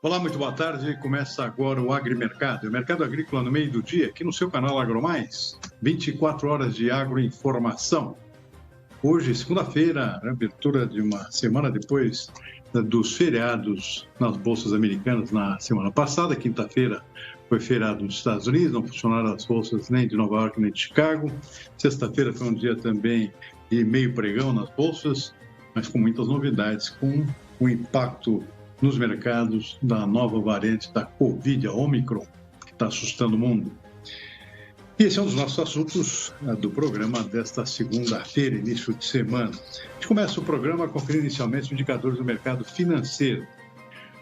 Olá, muito boa tarde. Começa agora o Agrimercado, o mercado agrícola no meio do dia, aqui no seu canal AgroMais. 24 horas de agroinformação. Hoje, segunda-feira, abertura de uma semana depois dos feriados nas bolsas americanas na semana passada. Quinta-feira foi feriado nos Estados Unidos, não funcionaram as bolsas nem de Nova York nem de Chicago. Sexta-feira foi um dia também de meio pregão nas bolsas, mas com muitas novidades, com o impacto nos mercados da nova variante da Covid, a Omicron, que está assustando o mundo. E esse é um dos nossos assuntos do programa desta segunda-feira, início de semana. A gente começa o programa conferindo inicialmente os indicadores do mercado financeiro.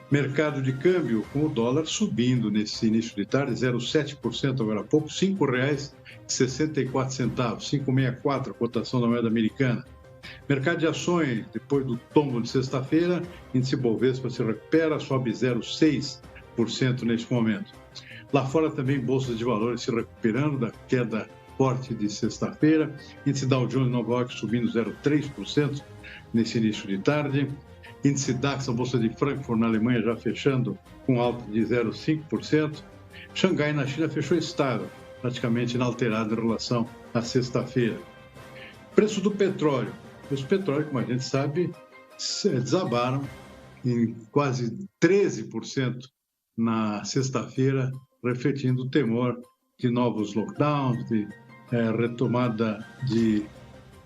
Mercado de câmbio com o dólar subindo nesse início de tarde, 0,7% agora há pouco, R$ 5,64, 5,64 a cotação da moeda americana. Mercado de ações, depois do tombo de sexta-feira, índice Bovespa se recupera, sobe 0,6% neste momento. Lá fora também bolsas de valores se recuperando da queda forte de sexta-feira, índice Dow Jones Nova York subindo 0,3% nesse início de tarde, índice DAX, a bolsa de Frankfurt na Alemanha já fechando com alta de 0,5%, Xangai na China fechou estável, praticamente inalterado em relação à sexta-feira. Preço do petróleo. Os petróleos, como a gente sabe, desabaram em quase 13% na sexta-feira, refletindo o temor de novos lockdowns, de retomada de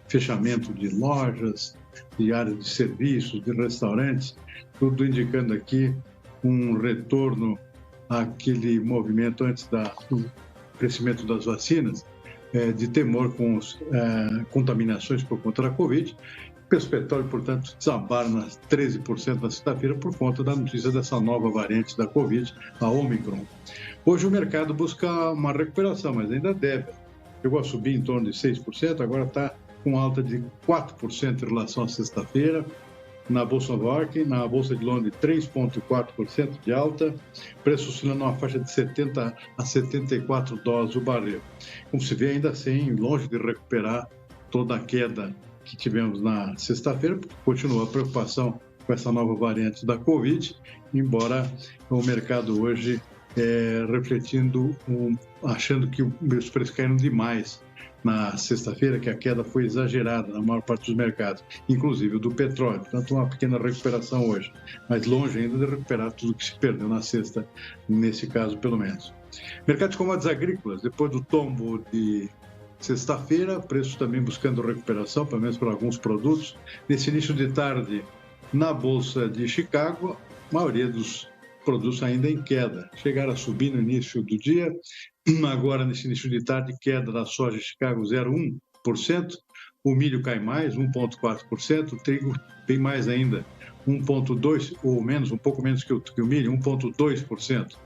fechamento de lojas, de áreas de serviços, de restaurantes, tudo indicando aqui um retorno àquele movimento antes do crescimento das vacinas, de temor com as contaminações por conta da Covid. O preço do petróleo, portanto, desabaram nas 13% na sexta-feira por conta da notícia dessa nova variante da Covid, a Omicron. Hoje o mercado busca uma recuperação, mas ainda deve. Chegou a subir em torno de 6%, agora está com alta de 4% em relação à sexta-feira. Na Bolsa Nova York, na Bolsa de Londres, 3,4% de alta, preço oscilando numa faixa de 70 a 74 dólares o barril. Como se vê, ainda assim, longe de recuperar toda a queda que tivemos na sexta-feira, continua a preocupação com essa nova variante da Covid, embora o mercado hoje refletindo, achando que os preços caíram demais na sexta-feira, que a queda foi exagerada na maior parte dos mercados, inclusive o do petróleo. Portanto, uma pequena recuperação hoje, mas longe ainda de recuperar tudo que se perdeu na sexta, nesse caso, pelo menos. Mercado de commodities agrícolas, depois do tombo de sexta-feira, preços também buscando recuperação, pelo menos para alguns produtos. Nesse início de tarde, na Bolsa de Chicago, a maioria dos produtos ainda em queda. Chegaram a subir no início do dia, agora nesse início de tarde, queda da soja de Chicago 0,1%, o milho cai mais, 1,4%, o trigo bem mais ainda, 1,2%, ou menos, um pouco menos que o milho, 1,2%.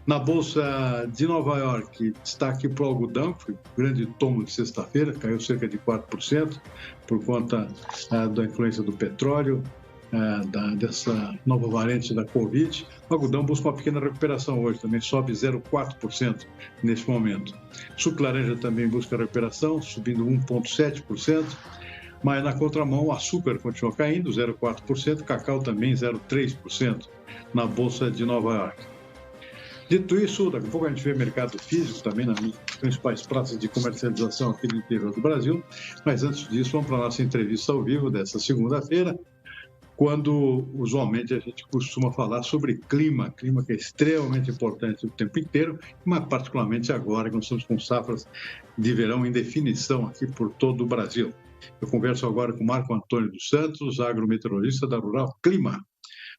Na Bolsa de Nova York, destaque para o algodão, que foi um grande tombo de sexta-feira, caiu cerca de 4%, por conta da influência do petróleo, dessa nova variante da Covid. O algodão busca uma pequena recuperação hoje, também sobe 0,4% nesse momento. Suco laranja também busca recuperação, subindo 1,7%, mas na contramão o açúcar continua caindo, 0,4%, cacau também 0,3% na Bolsa de Nova York. Dito isso, daqui a pouco a gente vê mercado físico também nas principais praças de comercialização aqui do interior do Brasil, mas antes disso vamos para a nossa entrevista ao vivo dessa segunda-feira, quando usualmente a gente costuma falar sobre clima que é extremamente importante o tempo inteiro, mas particularmente agora que nós estamos com safras de verão em definição aqui por todo o Brasil. Eu converso agora com Marco Antônio dos Santos, agrometeorologista da Rural Clima.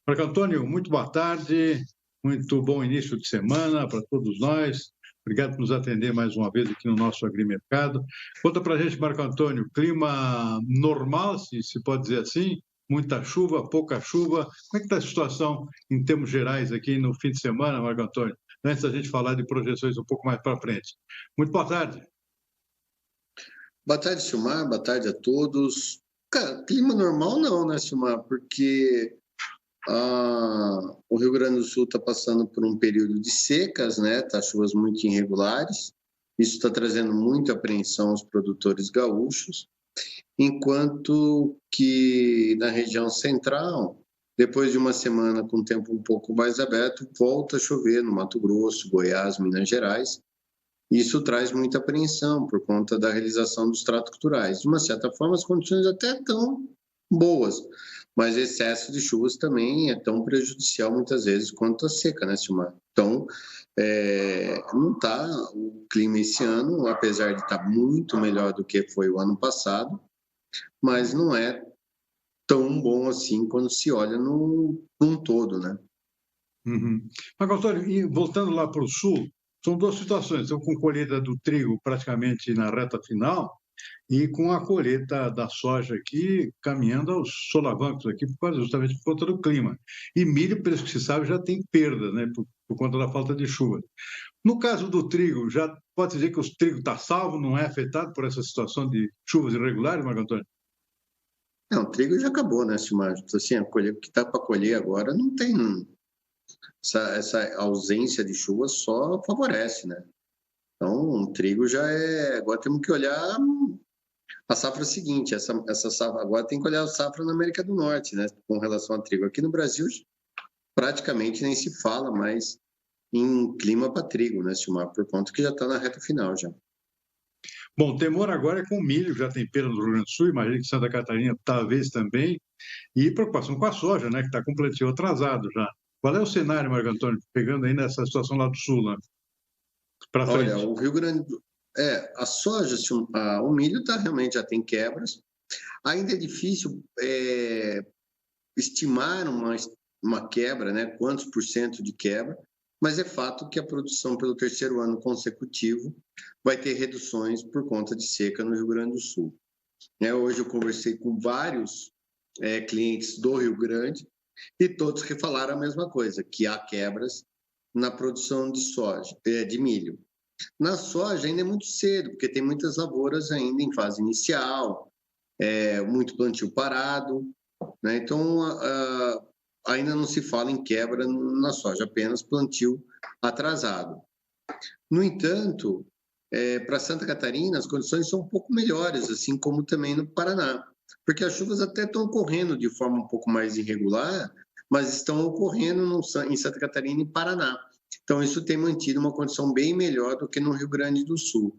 Marco Antônio, muito boa tarde, muito bom início de semana para todos nós. Obrigado por nos atender mais uma vez aqui no nosso Agrimercado. Conta para a gente, Marco Antônio, clima normal, se pode dizer assim? Muita chuva, pouca chuva. Como é que está a situação em termos gerais aqui no fim de semana, Marco Antônio? Antes da gente falar de projeções um pouco mais para frente. Muito boa tarde. Boa tarde, Silmar. Boa tarde a todos. Cara, clima normal não, né, Silmar? Porque o Rio Grande do Sul está passando por um período de secas, né? Tá chuvas muito irregulares. Isso está trazendo muita apreensão aos produtores gaúchos. Enquanto que na região central Depois de uma semana com o tempo um pouco mais aberto, volta a chover no Mato Grosso, Goiás, Minas Gerais. Isso traz muita apreensão por conta da realização dos tratos culturais. De uma certa forma, as condições até estão boas, mas excesso de chuvas também é tão prejudicial muitas vezes quanto a seca, né, Silmar? Então, não está o clima esse ano, apesar de estar muito melhor do que foi o ano passado, mas não é tão bom assim quando se olha num todo, né? Uhum. Marco Antônio, e voltando lá para o sul, são duas situações. Estão com colheita do trigo praticamente na reta final e com a colheita da soja aqui caminhando aos solavancos aqui, justamente por conta do clima. E milho, pelo que se sabe, já tem perda, né, por conta da falta de chuva. No caso do trigo, já pode dizer que o trigo está salvo, não é afetado por essa situação de chuvas irregulares, Marco Antônio? Não, o trigo já acabou, né, Silmar? Assim, o que está para colher agora não tem. Essa ausência de chuva só favorece, né? Então, o trigo já é. Agora temos que olhar a safra seguinte. Essa safra, agora tem que olhar a safra na América do Norte, né? Com relação ao trigo. Aqui no Brasil, praticamente nem se fala mais em clima para trigo, né, Silmar? Por conta que já está na reta final já. Bom, o temor agora é com o milho, já tem perda no Rio Grande do Sul, imagino que Santa Catarina talvez também, e preocupação com a soja, né, que está com o plantio atrasado já. Qual é o cenário, Marco Antônio, pegando aí nessa situação lá do Sul, né, para Olha, frente? o Rio Grande. A soja, o milho realmente já tem quebras. Ainda é difícil estimar uma quebra, né? Quantos por cento de quebra, mas é fato que a produção pelo terceiro ano consecutivo vai ter reduções por conta de seca no Rio Grande do Sul. Hoje eu conversei com vários clientes do Rio Grande e todos que falaram a mesma coisa, que há quebras na produção de soja, de milho. Na soja ainda é muito cedo, porque tem muitas lavouras ainda em fase inicial, muito plantio parado, né? Então, ainda não se fala em quebra na soja, apenas plantio atrasado. No entanto, para Santa Catarina, as condições são um pouco melhores, assim como também no Paraná, porque as chuvas até estão ocorrendo de forma um pouco mais irregular, mas estão ocorrendo em Santa Catarina e Paraná. Então, isso tem mantido uma condição bem melhor do que no Rio Grande do Sul.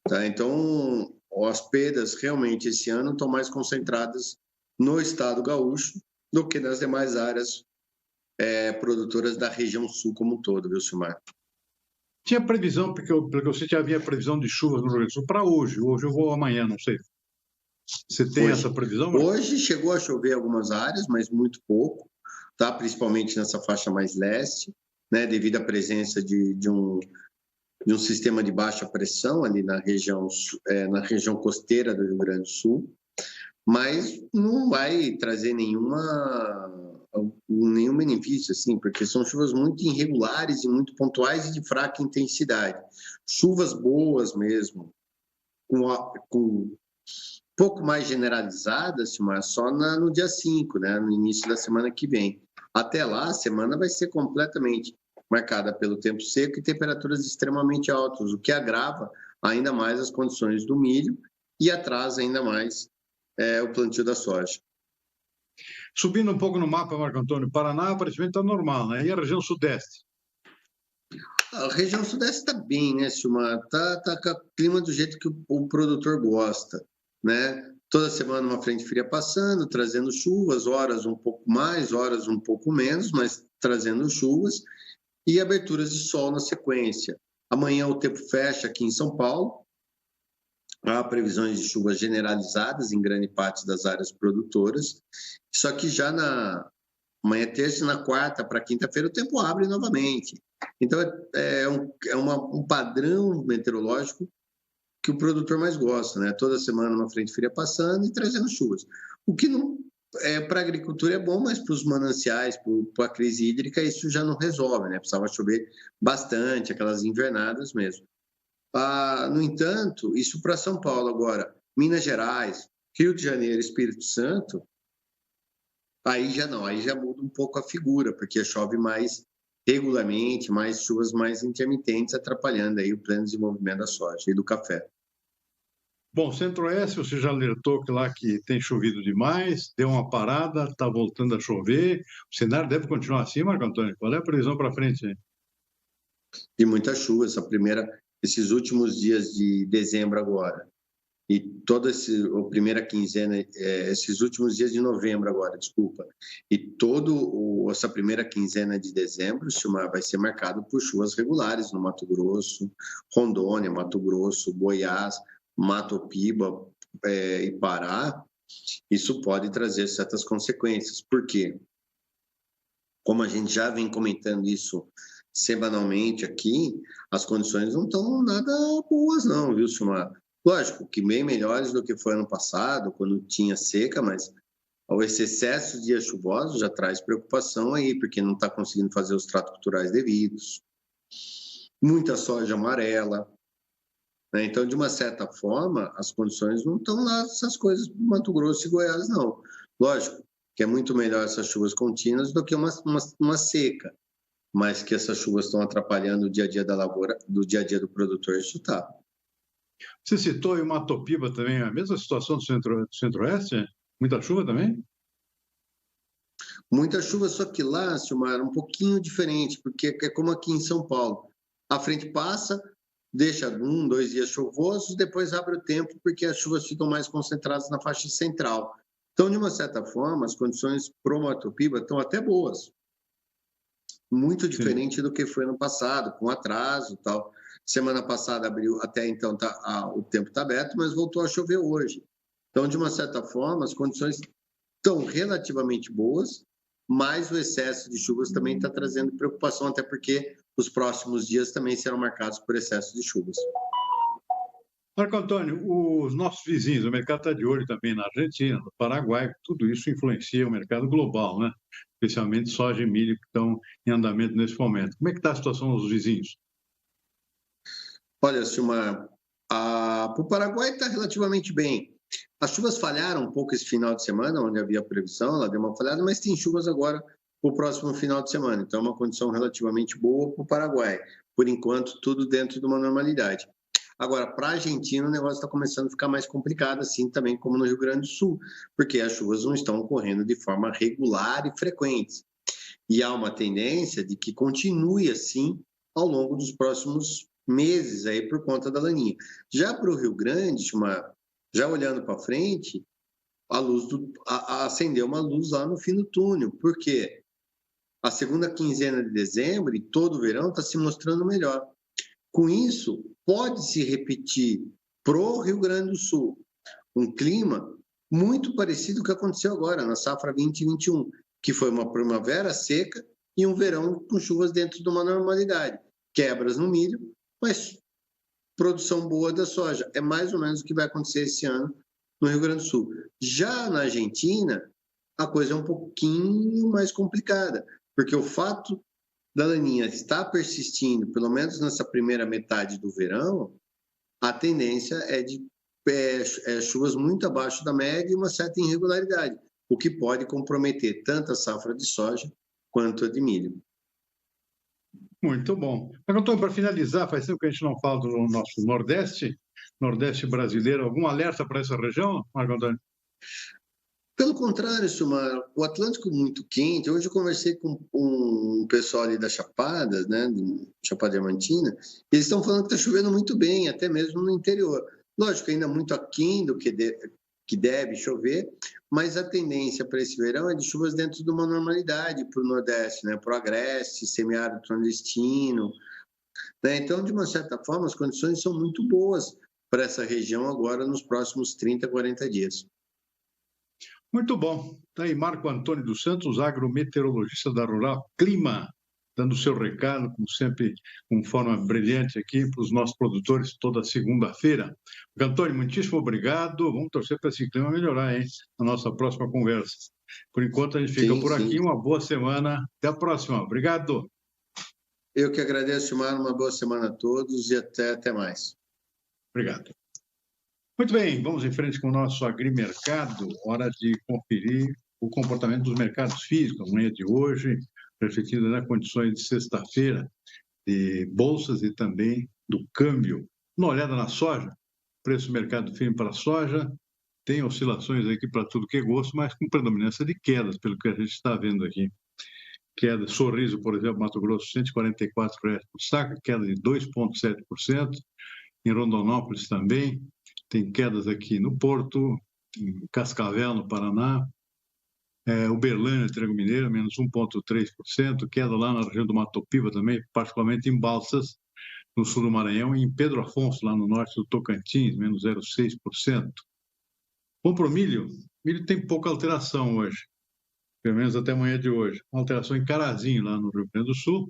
Tá? Então, as perdas realmente esse ano estão mais concentradas no estado gaúcho do que nas demais áreas produtoras da região sul como um todo, viu, Silmar? Tinha previsão, porque você já havia previsão de chuvas no Rio Grande do Sul para hoje eu vou amanhã, não sei. Você tem essa previsão, Marco? Hoje chegou a chover em algumas áreas, mas muito pouco, tá? Principalmente nessa faixa mais leste, né? Devido à presença de um sistema de baixa pressão ali na região costeira do Rio Grande do Sul, mas não vai trazer nenhum benefício, assim, porque são chuvas muito irregulares e muito pontuais e de fraca intensidade. Chuvas boas mesmo, com pouco mais generalizadas, mas só no dia 5, né, no início da semana que vem. Até lá, a semana vai ser completamente marcada pelo tempo seco e temperaturas extremamente altas, o que agrava ainda mais as condições do milho e atrasa ainda mais o plantio da soja. Subindo um pouco no mapa, Marco Antônio, Paraná aparentemente está normal, né? E a região sudeste? A região sudeste está bem, né, Silmar? Tá com o clima do jeito que o produtor gosta, né? Toda semana uma frente fria passando, trazendo chuvas, horas um pouco mais, horas um pouco menos, mas trazendo chuvas e aberturas de sol na sequência. Amanhã o tempo fecha aqui em São Paulo. Há previsões de chuvas generalizadas em grande parte das áreas produtoras. Só que já na amanhã, terça e na quarta para quinta-feira, o tempo abre novamente. Então, um padrão meteorológico que o produtor mais gosta, né? Toda semana uma frente fria passando e trazendo chuvas. O que não para a agricultura é bom, mas para os mananciais, para a crise hídrica, isso já não resolve, né? Precisava chover bastante, aquelas invernadas mesmo. No entanto, isso para São Paulo agora, Minas Gerais, Rio de Janeiro, Espírito Santo, aí já não, aí já muda um pouco a figura, porque chove mais regularmente, mais chuvas mais intermitentes, atrapalhando aí o pleno desenvolvimento da soja e do café. Bom, Centro-Oeste, você já alertou que lá que tem chovido demais, deu uma parada, está voltando a chover. O cenário deve continuar assim, Marco Antônio? Qual é a previsão para frente aí? E muita chuva, esses últimos dias de dezembro agora. E a primeira quinzena, esses últimos dias de novembro agora, desculpa. E essa primeira quinzena de dezembro vai ser marcado por chuvas regulares no Mato Grosso, Rondônia, Mato Grosso, Goiás, Mato Piba e Pará. Isso pode trazer certas consequências. Por quê? Como a gente já vem comentando isso semanalmente aqui, as condições não estão nada boas não, viu, Silmar? Lógico que bem melhores do que foi ano passado, quando tinha seca, mas esse excesso de dias chuvosos já traz preocupação aí, porque não está conseguindo fazer os tratos culturais devidos. Muita soja amarela. Né? Então, de uma certa forma, as condições não estão lá, essas coisas do Mato Grosso e Goiás, não. Lógico que é muito melhor essas chuvas contínuas do que uma seca, mas que essas chuvas estão atrapalhando o dia a dia da lavoura, do dia a dia do produtor, isso está. Você citou aí o Mato Piba também, a mesma situação do Centro-Oeste? Muita chuva também? Muita chuva, só que lá, Silmar, um pouquinho diferente, porque é como aqui em São Paulo. A frente passa, deixa 2 dias chuvosos, depois abre o tempo, porque as chuvas ficam mais concentradas na faixa central. Então, de uma certa forma, as condições para o Mato Piba estão até boas. Muito diferente Sim. do que foi no passado, com atraso e tal. Semana passada abriu, até então o tempo está aberto, mas voltou a chover hoje. Então, de uma certa forma, as condições estão relativamente boas, mas o excesso de chuvas também está trazendo preocupação, até porque os próximos dias também serão marcados por excesso de chuvas. Marco Antônio, os nossos vizinhos, o mercado está de olho também na Argentina, no Paraguai, tudo isso influencia o mercado global, né? Especialmente soja e milho que estão em andamento nesse momento. Como é que está a situação dos vizinhos? Olha, Silmar, para o Paraguai está relativamente bem. As chuvas falharam um pouco esse final de semana, onde havia previsão, ela deu uma falhada, mas tem chuvas agora para o próximo final de semana. Então, é uma condição relativamente boa para o Paraguai. Por enquanto, tudo dentro de uma normalidade. Agora, para a Argentina, o negócio está começando a ficar mais complicado, assim também como no Rio Grande do Sul, porque as chuvas não estão ocorrendo de forma regular e frequente. E há uma tendência de que continue assim ao longo dos próximos meses aí por conta da laninha. Já para o Rio Grande, já olhando para frente, acendeu uma luz lá no fim do túnel. Por quê? A segunda quinzena de dezembro e todo o verão está se mostrando melhor. Com isso, pode se repetir para o Rio Grande do Sul um clima muito parecido com o que aconteceu agora, na safra 2021, que foi uma primavera seca e um verão com chuvas dentro de uma normalidade. Quebras no milho, mas produção boa da soja. É mais ou menos o que vai acontecer esse ano no Rio Grande do Sul. Já na Argentina, a coisa é um pouquinho mais complicada, porque o fato da laninha estar persistindo, pelo menos nessa primeira metade do verão, a tendência é de chuvas muito abaixo da média e uma certa irregularidade, o que pode comprometer tanto a safra de soja quanto a de milho. Muito bom. Marco Antônio, para finalizar, faz tempo que a gente não fala do nosso Nordeste brasileiro. Algum alerta para essa região, Marco Antônio? Pelo contrário, Silmar, o Atlântico muito quente. Hoje eu conversei com um pessoal ali da Chapada, né, Chapada Diamantina, e eles estão falando que está chovendo muito bem, até mesmo no interior. Lógico, ainda muito aquém do que deve chover, mas a tendência para esse verão é de chuvas dentro de uma normalidade para o Nordeste, né, para o Agreste, semiárido clandestino. Né? Então, de uma certa forma, as condições são muito boas para essa região agora nos próximos 30, 40 dias. Muito bom. Está aí Marco Antônio dos Santos, agrometeorologista da Rural Clima, dando o seu recado, como sempre, com forma brilhante aqui para os nossos produtores toda segunda-feira. Antônio, muitíssimo obrigado. Vamos torcer para esse clima melhorar, hein? Na nossa próxima conversa. Por enquanto, a gente fica por aqui. Uma boa semana. Até a próxima. Obrigado. Eu que agradeço, Mar. Uma boa semana a todos e até mais. Obrigado. Muito bem, vamos em frente com o nosso agrimercado. Hora de conferir o comportamento dos mercados físicos. Amanhã de hoje, refletindo nas condições de sexta-feira, de bolsas e também do câmbio. Uma olhada na soja. preço mercado firme para a soja, tem oscilações aqui para tudo que é gosto, mas com predominância de quedas, pelo que a gente está vendo aqui. Queda, Sorriso, por exemplo, Mato Grosso, R$ 144 por saca, queda de 2,7%. Em Rondonópolis também, tem quedas aqui no Porto, em Cascavel, no Paraná, Uberlândia, Trigo Mineiro, menos 1,3%, queda lá na região do Mato Piba também, particularmente em Balsas, no sul do Maranhão, e em Pedro Afonso, lá no norte do Tocantins, menos 0,6%. Bom, para o milho tem pouca alteração hoje, pelo menos até amanhã de hoje. Uma alteração em Carazinho, lá no Rio Grande do Sul,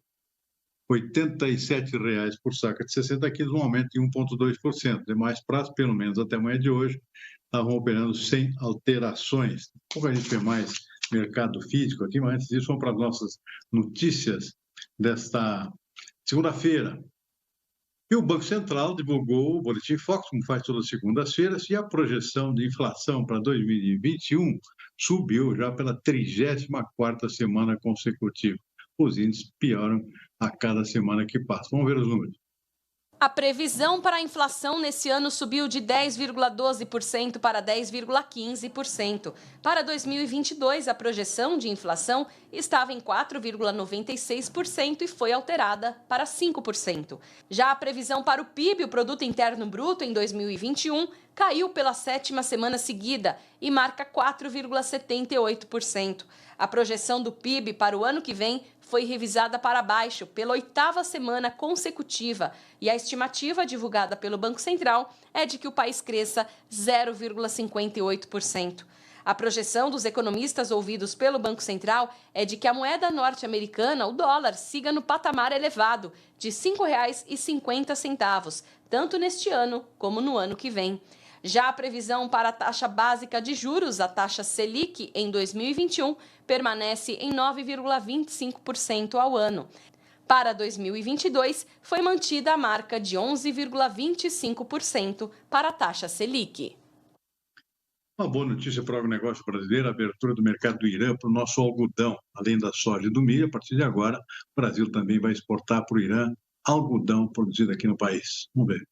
R$ 87,00 por saca de 60 quilos, um aumento de 1,2%. Demais pratos, pelo menos até amanhã de hoje, estavam operando sem alterações. Pouco a gente vê mais mercado físico aqui, mas antes disso, vamos para as nossas notícias desta segunda-feira. E o Banco Central divulgou o Boletim Focus, como faz todas as segundas-feiras, e a projeção de inflação para 2021 subiu já pela 34ª semana consecutiva. Os índices pioram a cada semana que passa. Vamos ver os números. A previsão para a inflação nesse ano subiu de 10,12% para 10,15%. Para 2022, a projeção de inflação estava em 4,96% e foi alterada para 5%. Já a previsão para o PIB, o Produto Interno Bruto, em 2021, caiu pela 7ª semana seguida e marca 4,78%. A projeção do PIB para o ano que vem foi revisada para baixo pela 8ª semana consecutiva e a estimativa divulgada pelo Banco Central é de que o país cresça 0,58%. A projeção dos economistas ouvidos pelo Banco Central é de que a moeda norte-americana, o dólar, siga no patamar elevado de R$ 5,50, tanto neste ano como no ano que vem. Já a previsão para a taxa básica de juros, a taxa Selic, em 2021, permanece em 9,25% ao ano. Para 2022, foi mantida a marca de 11,25% para a taxa Selic. Uma boa notícia para o agronegócio brasileiro, a abertura do mercado do Irã para o nosso algodão. Além da soja e do milho, a partir de agora, o Brasil também vai exportar para o Irã algodão produzido aqui no país. Vamos ver.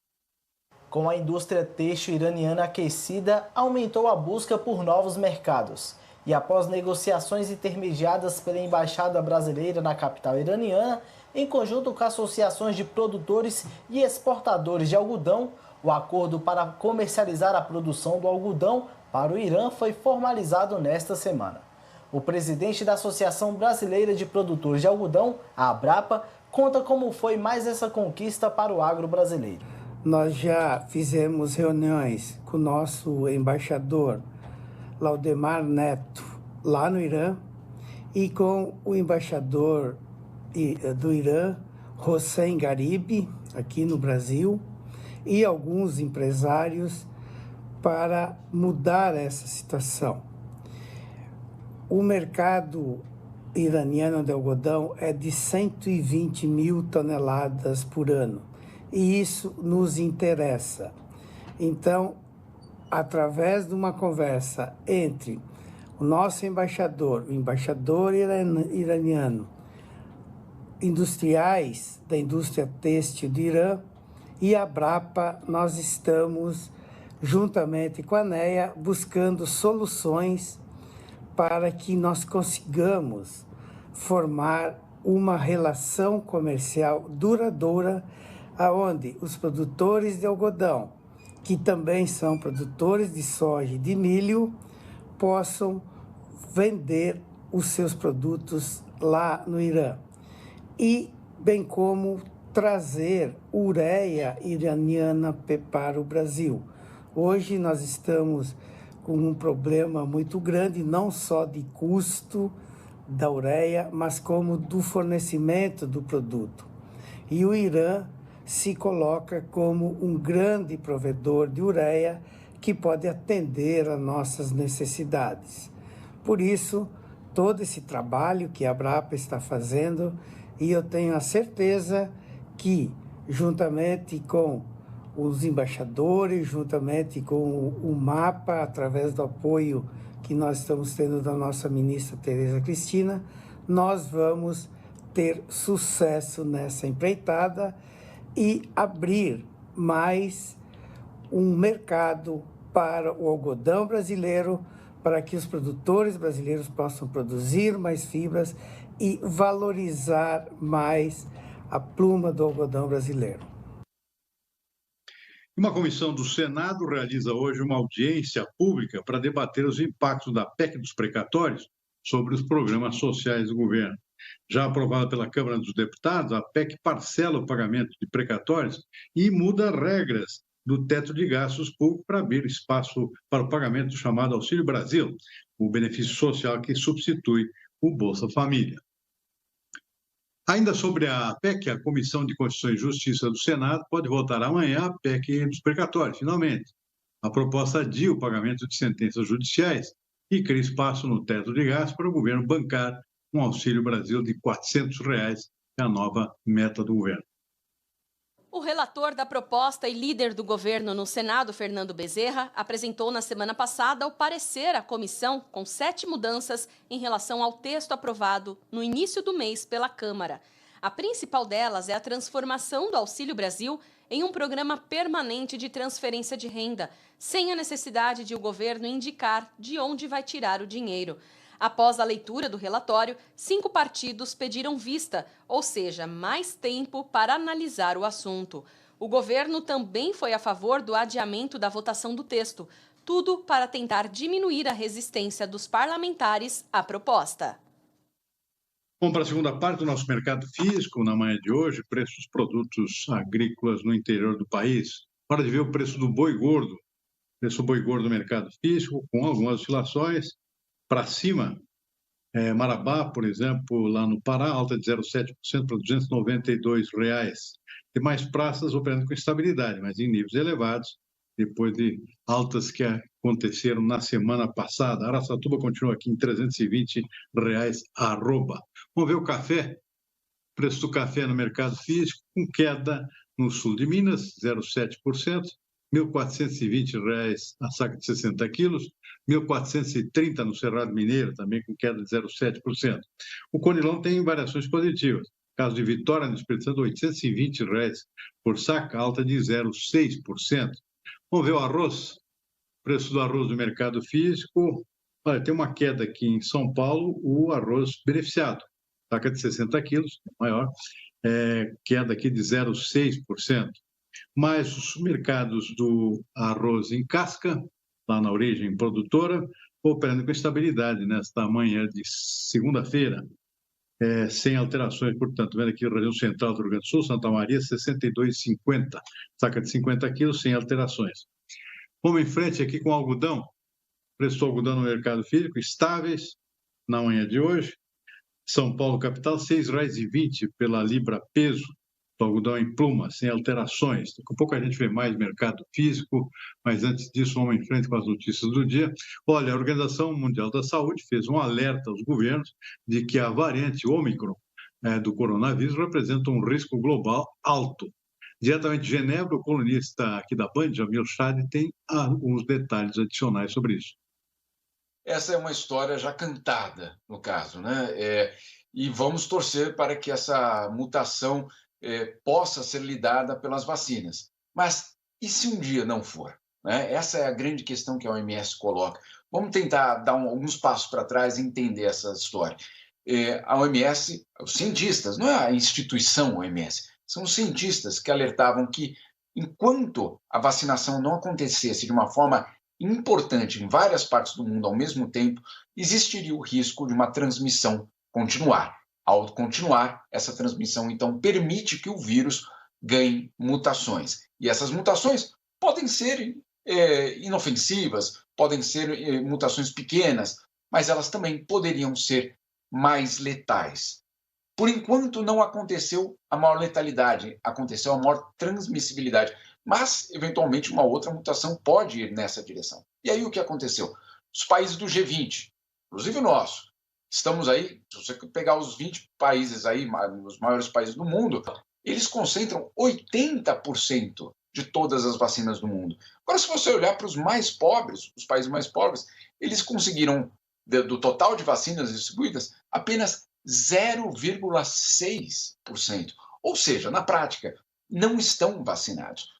Com a indústria têxtil iraniana aquecida, aumentou a busca por novos mercados. E após negociações intermediadas pela Embaixada Brasileira na capital iraniana, em conjunto com associações de produtores e exportadores de algodão, o acordo para comercializar a produção do algodão para o Irã foi formalizado nesta semana. O presidente da Associação Brasileira de Produtores de Algodão, a Abrapa, conta como foi mais essa conquista para o agro brasileiro. Nós já fizemos reuniões com o nosso embaixador Laudemar Neto, lá no Irã, e com o embaixador do Irã, Hossein Garibi, aqui no Brasil, e alguns empresários para mudar essa situação. O mercado iraniano de algodão é de 120 mil toneladas por ano. E isso nos interessa. Então, através de uma conversa entre o nosso embaixador, o embaixador iraniano, industriais da indústria têxtil do Irã e a Abrapa, nós estamos, juntamente com a ANEA, buscando soluções para que nós consigamos formar uma relação comercial duradoura aonde os produtores de algodão, que também são produtores de soja e de milho, possam vender os seus produtos lá no Irã. E bem como trazer ureia iraniana para o Brasil. Hoje nós estamos com um problema muito grande, não só de custo da ureia, mas como do fornecimento do produto. E o Irã se coloca como um grande provedor de ureia que pode atender às nossas necessidades. Por isso, todo esse trabalho que a Abrapa está fazendo, e eu tenho a certeza que, juntamente com os embaixadores, juntamente com o MAPA, através do apoio que nós estamos tendo da nossa ministra Tereza Cristina, nós vamos ter sucesso nessa empreitada e abrir mais um mercado para o algodão brasileiro, para que os produtores brasileiros possam produzir mais fibras e valorizar mais a pluma do algodão brasileiro. Uma comissão do Senado realiza hoje uma audiência pública para debater os impactos da PEC dos precatórios sobre os programas sociais do governo. Já aprovada pela Câmara dos Deputados, a PEC parcela o pagamento de precatórios e muda regras do teto de gastos públicos para abrir espaço para o pagamento do chamado Auxílio Brasil, o benefício social que substitui o Bolsa Família. Ainda sobre a PEC, a Comissão de Constituição e Justiça do Senado pode votar amanhã a PEC dos precatórios, finalmente. A proposta adia o pagamento de sentenças judiciais e cria espaço no teto de gastos para o governo bancar um Auxílio Brasil de R$ 400, que é a nova meta do governo. O relator da proposta e líder do governo no Senado, Fernando Bezerra, apresentou na semana passada o parecer à comissão com 7 mudanças em relação ao texto aprovado no início do mês pela Câmara. A principal delas é a transformação do Auxílio Brasil em um programa permanente de transferência de renda, sem a necessidade de o governo indicar de onde vai tirar o dinheiro. Após a leitura do relatório, 5 partidos pediram vista, ou seja, mais tempo para analisar o assunto. O governo também foi a favor do adiamento da votação do texto, tudo para tentar diminuir a resistência dos parlamentares à proposta. Bom, para a segunda parte do nosso mercado físico, na manhã de hoje, preços dos produtos agrícolas no interior do país. Hora de ver o preço do boi gordo. Preço do boi gordo no mercado físico, com algumas oscilações. Para cima, Marabá, por exemplo, lá no Pará, alta de 0,7% para R$ 292. Tem mais praças operando com estabilidade, mas em níveis elevados, depois de altas que aconteceram na semana passada. Araçatuba continua aqui em R$ 320, arroba. Vamos ver o café. Preço do café no mercado físico, com queda no sul de Minas, 0,7%. R$ 1.420 a saca de 60 quilos, R$ 1.430 no Cerrado Mineiro, também com queda de 0,7%. O Conilon tem variações positivas. Caso de Vitória, no Espírito Santo, R$ 820 por saca, alta de 0,6%. Vamos ver o arroz. Preço do arroz do mercado físico. Olha, tem uma queda aqui em São Paulo, o arroz beneficiado. Saca de 60 quilos, maior, queda aqui de 0,6%. Mas os mercados do arroz em casca, lá na origem produtora, operando com estabilidade nesta manhã de segunda-feira, sem alterações, portanto, vendo aqui a região central do Rio Grande do Sul, Santa Maria, 62,50, saca de 50 quilos, sem alterações. Vamos em frente aqui com o algodão, preço do algodão no mercado físico, estáveis na manhã de hoje. São Paulo, capital, R$ 6,20 pela libra peso. Do algodão em pluma, sem alterações. Daqui a pouco a gente vê mais mercado físico, mas antes disso vamos em frente com as notícias do dia. Olha, a Organização Mundial da Saúde fez um alerta aos governos de que a variante Ômicron do coronavírus representa um risco global alto. Diretamente de Genebra, o colunista aqui da Band, Jamil Chad, tem alguns detalhes adicionais sobre isso. Essa é uma história já cantada, no caso, né? E vamos torcer para que essa mutação possa ser lidada pelas vacinas. Mas e se um dia não for? Né? Essa é a grande questão que a OMS coloca. Vamos tentar dar alguns passos para trás e entender essa história. A OMS, os cientistas, não é a instituição OMS, são os cientistas que alertavam que enquanto a vacinação não acontecesse de uma forma importante em várias partes do mundo ao mesmo tempo, existiria o risco de uma transmissão continuar. Ao continuar, essa transmissão, então, permite que o vírus ganhe mutações. E essas mutações podem ser inofensivas, podem ser mutações pequenas, mas elas também poderiam ser mais letais. Por enquanto, não aconteceu a maior letalidade, aconteceu a maior transmissibilidade, mas, eventualmente, uma outra mutação pode ir nessa direção. E aí o que aconteceu? Os países do G20, inclusive o nosso, estamos aí, se você pegar os 20 países aí, os maiores países do mundo, eles concentram 80% de todas as vacinas do mundo. Agora, se você olhar para os mais pobres, os países mais pobres, eles conseguiram, do total de vacinas distribuídas, apenas 0,6%. Ou seja, na prática, não estão vacinados.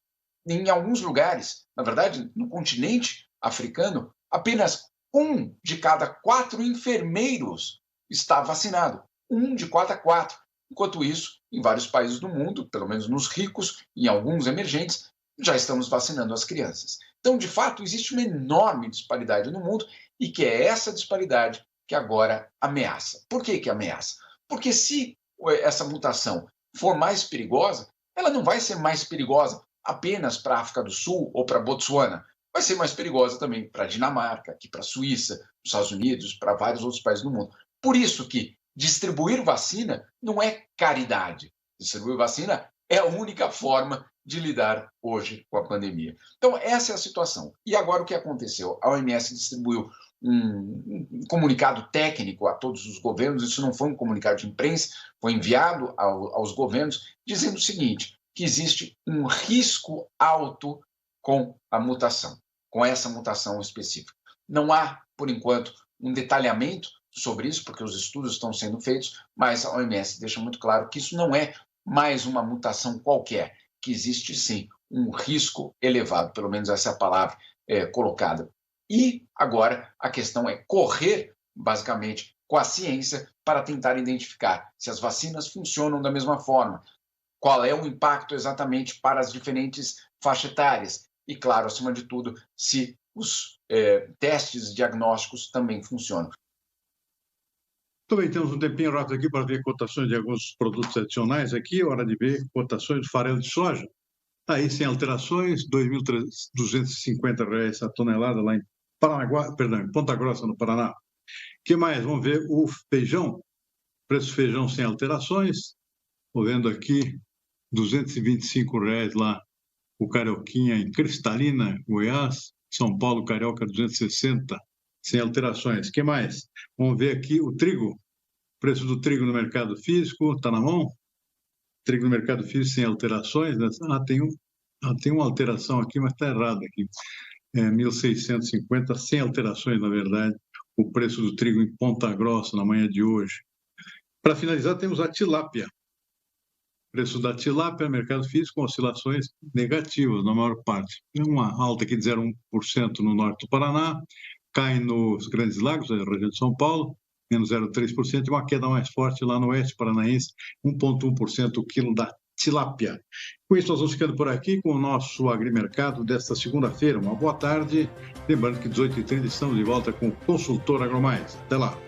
em alguns lugares, na verdade, no continente africano, apenas 1 de cada 4 enfermeiros está vacinado. 1 de cada 4. Enquanto isso, em vários países do mundo, pelo menos nos ricos, em alguns emergentes, já estamos vacinando as crianças. Então, de fato, existe uma enorme disparidade no mundo e que é essa disparidade que agora ameaça. Por que ameaça? Porque se essa mutação for mais perigosa, ela não vai ser mais perigosa apenas para a África do Sul ou para Botsuana. Vai ser mais perigosa também para a Dinamarca, aqui para a Suíça, para os Estados Unidos, para vários outros países do mundo. Por isso que distribuir vacina não é caridade. Distribuir vacina é a única forma de lidar hoje com a pandemia. Então, essa é a situação. E agora o que aconteceu? A OMS distribuiu um comunicado técnico a todos os governos, isso não foi um comunicado de imprensa, foi enviado aos governos, dizendo o seguinte, que existe um risco alto com a mutação, com essa mutação específica. Não há, por enquanto, um detalhamento sobre isso, porque os estudos estão sendo feitos, mas a OMS deixa muito claro que isso não é mais uma mutação qualquer, que existe sim um risco elevado, pelo menos essa é a palavra colocada. E agora a questão é correr, basicamente, com a ciência para tentar identificar se as vacinas funcionam da mesma forma, qual é o impacto exatamente para as diferentes faixas etárias e, claro, acima de tudo, se os testes diagnósticos também funcionam. Também temos um tempinho rápido aqui para ver cotações de alguns produtos adicionais aqui, hora de ver cotações do farelo de soja. Aí, sem alterações, R$ 2.250 a tonelada lá em em Ponta Grossa, no Paraná. O que mais? Vamos ver o feijão. Preço do feijão sem alterações. Estou vendo aqui R$ 225 lá o Carioquinha em Cristalina, Goiás. São Paulo, Carioca, 260, sem alterações. O que mais? Vamos ver aqui o trigo. Preço do trigo no mercado físico, está na mão? Trigo no mercado físico sem alterações. Né? Tem uma alteração aqui, mas está errado aqui. 1.650, sem alterações, na verdade, o preço do trigo em Ponta Grossa na manhã de hoje. Para finalizar, temos a tilápia. Preço da tilápia, mercado físico, com oscilações negativas na maior parte. Tem uma alta aqui de 0,1% no norte do Paraná, cai nos Grandes Lagos, na região de São Paulo, menos 0,3%, e uma queda mais forte lá no oeste paranaense, 1,1% o quilo da tilápia. Com isso, nós vamos ficando por aqui com o nosso Agrimercado desta segunda-feira. Uma boa tarde. Lembrando que 18h30 estamos de volta com o Consultor AgroMais. Até lá.